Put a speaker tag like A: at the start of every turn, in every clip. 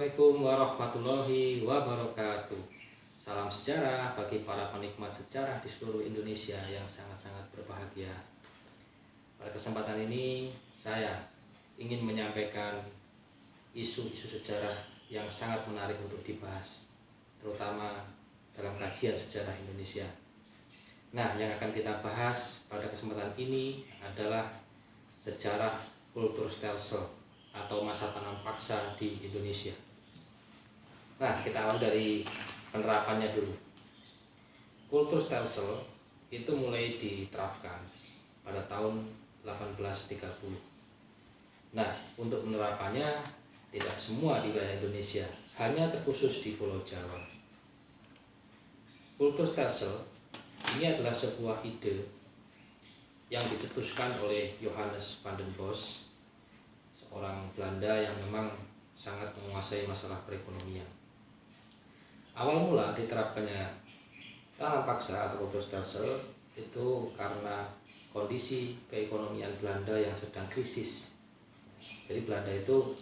A: Assalamualaikum warahmatullahi wabarakatuh. Salam sejarah bagi para penikmat sejarah di seluruh Indonesia yang sangat-sangat berbahagia. Pada kesempatan ini saya ingin menyampaikan isu-isu sejarah yang sangat menarik untuk dibahas, terutama dalam kajian sejarah Indonesia. Nah, yang akan kita bahas pada kesempatan ini adalah sejarah Kulturstelsel atau masa tanam paksa di Indonesia. Nah, kita awal dari penerapannya dulu. Kulturstelsel itu mulai diterapkan pada tahun 1830. Nah, untuk penerapannya tidak semua di wilayah Indonesia, hanya terkhusus di Pulau Jawa. Kulturstelsel ini adalah sebuah ide yang dicetuskan oleh Johannes van den Bos, orang Belanda yang memang sangat menguasai masalah perekonomian. Awal mula diterapkannya tanam paksa atau Kulturstelsel itu karena kondisi keekonomian Belanda yang sedang krisis. Jadi Belanda itu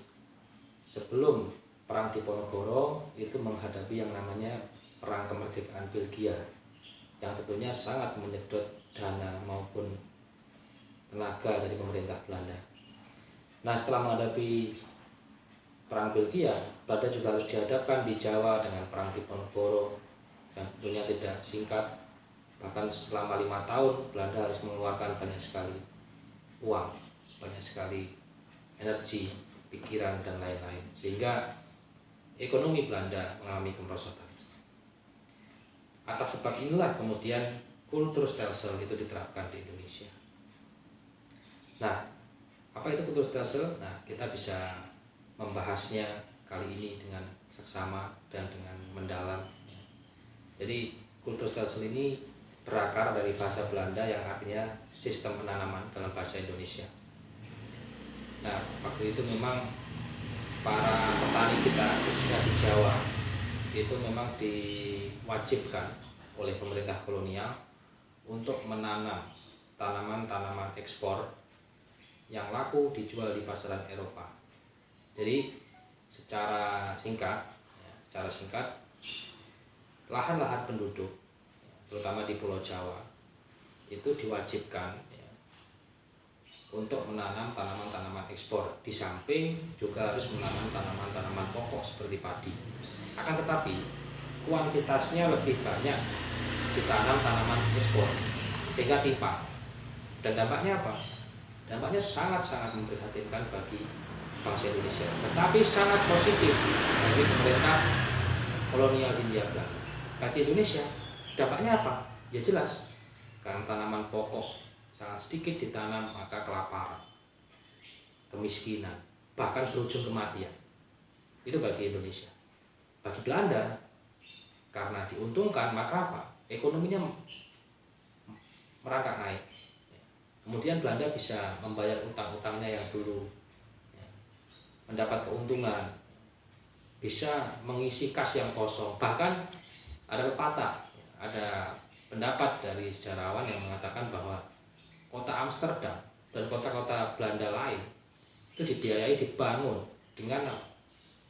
A: sebelum Perang Diponegoro itu menghadapi yang namanya Perang Kemerdekaan Belgia, yang tentunya sangat menyedot dana maupun tenaga dari pemerintah Belanda. Nah, setelah menghadapi Perang Belgia, Belanda juga harus dihadapkan di Jawa dengan Perang Diponegoro yang tentunya tidak singkat. Bahkan selama 5 tahun Belanda harus mengeluarkan banyak sekali uang, banyak sekali energi, pikiran, dan lain-lain, sehingga ekonomi Belanda mengalami kemerosotan. Atas sebab inilah kemudian Kulturstelsel itu diterapkan di Indonesia. Nah, apa itu Kulturstelsel? Nah, kita bisa membahasnya kali ini dengan seksama dan dengan mendalam. Jadi, Kulturstelsel ini berakar dari bahasa Belanda yang artinya sistem penanaman dalam bahasa Indonesia. Nah, waktu itu memang para petani kita, khususnya di Jawa, itu memang diwajibkan oleh pemerintah kolonial untuk menanam tanaman-tanaman ekspor yang laku dijual di pasaran Eropa. Jadi secara singkat, lahan-lahan penduduk, terutama di Pulau Jawa, itu diwajibkan untuk menanam tanaman-tanaman ekspor. Di samping juga harus menanam tanaman-tanaman pokok seperti padi. Akan tetapi kuantitasnya lebih banyak ditanam tanaman ekspor sehingga timpang. Dan dampaknya apa? Dampaknya sangat-sangat memprihatinkan bagi bangsa Indonesia, tetapi sangat positif bagi pemerintah kolonial Hindia Belanda. Bagi Indonesia, dampaknya apa? Ya jelas, karena tanaman pokok sangat sedikit ditanam, maka kelaparan, kemiskinan, bahkan berujung kematian. Itu bagi Indonesia. Bagi Belanda, karena diuntungkan, maka apa? Ekonominya merangkak naik. Kemudian Belanda bisa membayar utang-utangnya yang dulu, mendapat keuntungan, bisa mengisi kas yang kosong. Bahkan ada pepatah, ada pendapat dari sejarawan yang mengatakan bahwa kota Amsterdam dan kota-kota Belanda lain itu dibiayai dibangun dengan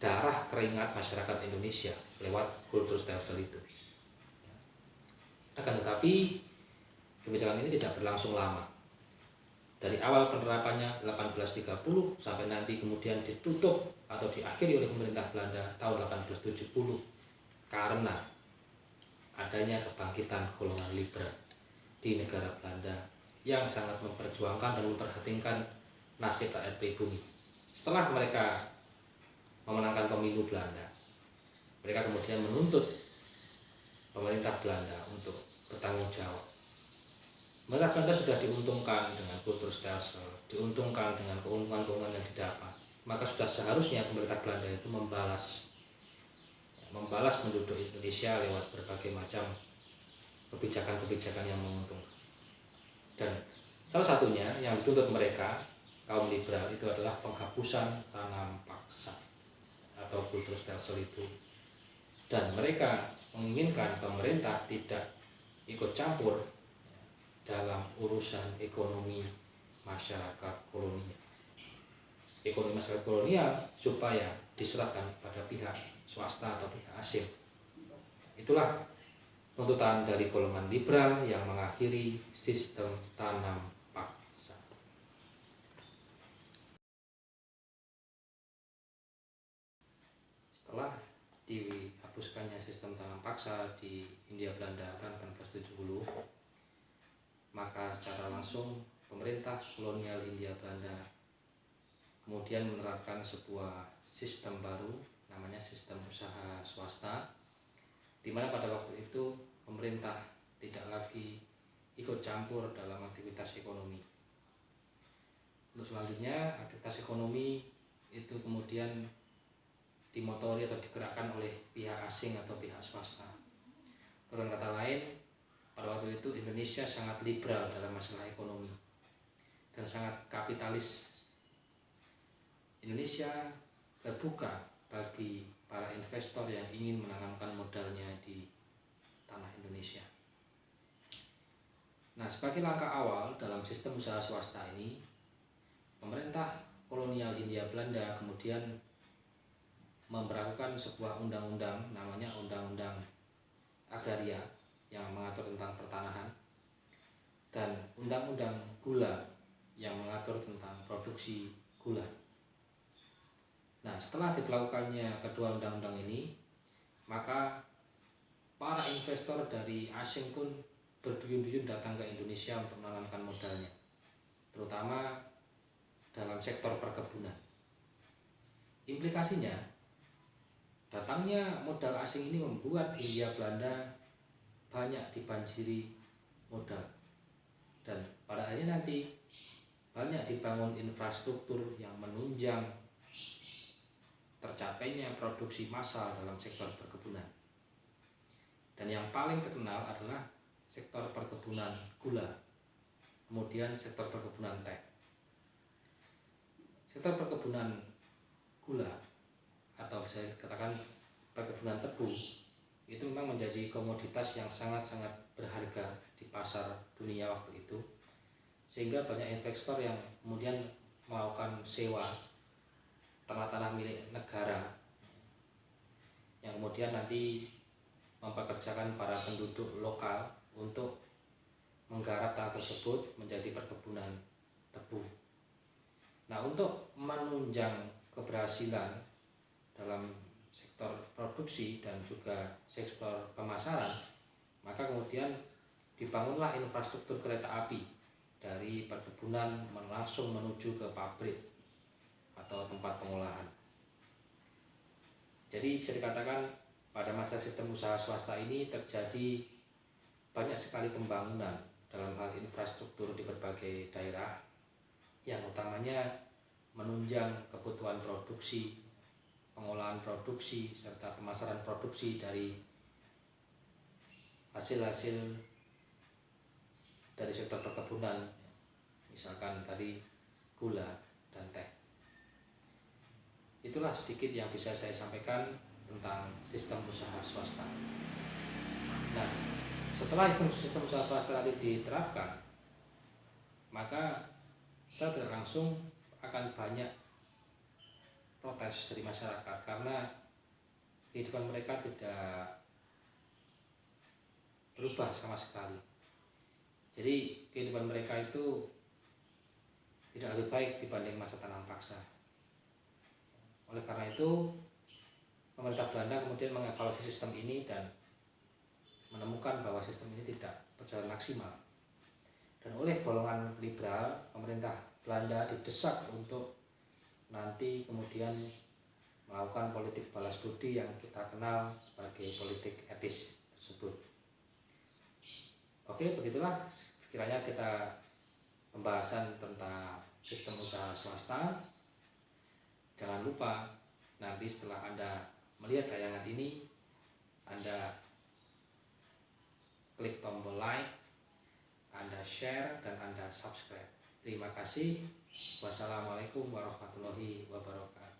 A: darah keringat masyarakat Indonesia lewat Kulturstelsel itu. Akan tetapi kebijakan ini tidak berlangsung lama. Dari awal penerapannya 1830 sampai nanti kemudian ditutup atau diakhiri oleh pemerintah Belanda tahun 1870 karena adanya kebangkitan golongan liberal di negara Belanda yang sangat memperjuangkan dan memperhatikan nasib rakyat pribumi. Setelah mereka memenangkan pemilu Belanda, mereka kemudian menuntut pemerintah Belanda untuk bertanggung jawab. Mereka Belanda sudah diuntungkan dengan Kulturstelsel, diuntungkan dengan keuntungan-keuntungan yang didapat, maka sudah seharusnya pemerintah Belanda itu membalas penduduk Indonesia lewat berbagai macam kebijakan-kebijakan yang menguntungkan. Dan salah satunya yang dituntut mereka, kaum liberal, itu adalah penghapusan tanam paksa atau Kulturstelsel itu. Dan mereka menginginkan pemerintah tidak ikut campur dalam urusan ekonomi masyarakat kolonial. ekonomi masyarakat kolonial supaya diserahkan kepada pihak swasta atau pihak asing. Itulah tuntutan dari golongan liberal yang mengakhiri sistem tanam paksa. Setelah dihapuskannya sistem tanam paksa di Hindia Belanda tahun 1870, maka secara langsung pemerintah kolonial Hindia Belanda kemudian menerapkan sebuah sistem baru, namanya sistem usaha swasta, di mana pada waktu itu pemerintah tidak lagi ikut campur dalam aktivitas ekonomi. Untuk selanjutnya, aktivitas ekonomi itu kemudian dimotori atau digerakkan oleh pihak asing atau pihak swasta. Dengan kata lain, pada waktu itu Indonesia sangat liberal dalam masalah ekonomi dan sangat kapitalis. Indonesia terbuka bagi para investor yang ingin menanamkan modalnya di tanah Indonesia. Nah, sebagai langkah awal dalam sistem usaha swasta ini, pemerintah kolonial Hindia Belanda kemudian memberlakukan sebuah undang-undang, namanya Undang-Undang Agraria, yang mengatur tentang pertanahan, dan Undang-Undang Gula yang mengatur tentang produksi gula. Nah, setelah diberlakukannya kedua undang-undang ini, maka para investor dari asing pun berduyun-duyun datang ke Indonesia untuk menanamkan modalnya, terutama dalam sektor perkebunan. Implikasinya, datangnya modal asing ini membuat Hindia Belanda banyak dibanjiri modal, dan pada akhirnya nanti banyak dibangun infrastruktur yang menunjang tercapainya produksi massal dalam sektor perkebunan. Dan yang paling terkenal adalah sektor perkebunan gula, kemudian sektor perkebunan teh. Sektor perkebunan gula atau bisa dikatakan perkebunan tebu itu memang menjadi komoditas yang sangat-sangat berharga di pasar dunia waktu itu, sehingga banyak investor yang kemudian melakukan sewa tanah-tanah milik negara yang kemudian nanti mempekerjakan para penduduk lokal untuk menggarap tanah tersebut menjadi perkebunan tebu. Nah, untuk menunjang keberhasilan dalam sektor produksi dan juga sektor pemasaran, maka kemudian dibangunlah infrastruktur kereta api dari perkebunan langsung menuju ke pabrik atau tempat pengolahan. Jadi bisa dikatakan pada masa sistem usaha swasta ini terjadi banyak sekali pembangunan dalam hal infrastruktur di berbagai daerah, yang utamanya menunjang kebutuhan produksi, pengolahan produksi, serta pemasaran produksi dari hasil-hasil dari sektor perkebunan, misalkan tadi gula dan teh. Itulah sedikit yang bisa saya sampaikan tentang sistem usaha swasta. Nah, setelah sistem usaha swasta tadi diterapkan, maka saya tidak langsung akan banyak protes dari masyarakat karena kehidupan mereka tidak berubah sama sekali. Jadi kehidupan mereka itu tidak lebih baik dibanding masa tanam paksa. Oleh karena itu, pemerintah Belanda kemudian mengevaluasi sistem ini dan menemukan bahwa sistem ini tidak berjalan maksimal. Dan oleh golongan liberal, pemerintah Belanda didesak untuk nanti kemudian melakukan politik balas budi yang kita kenal sebagai politik etis tersebut. Oke, begitulah kiranya kita pembahasan tentang sistem usaha swasta. Jangan lupa nanti setelah Anda melihat tayangan ini, Anda klik tombol like, Anda share, dan Anda subscribe. Terima kasih. Wassalamualaikum warahmatullahi wabarakatuh.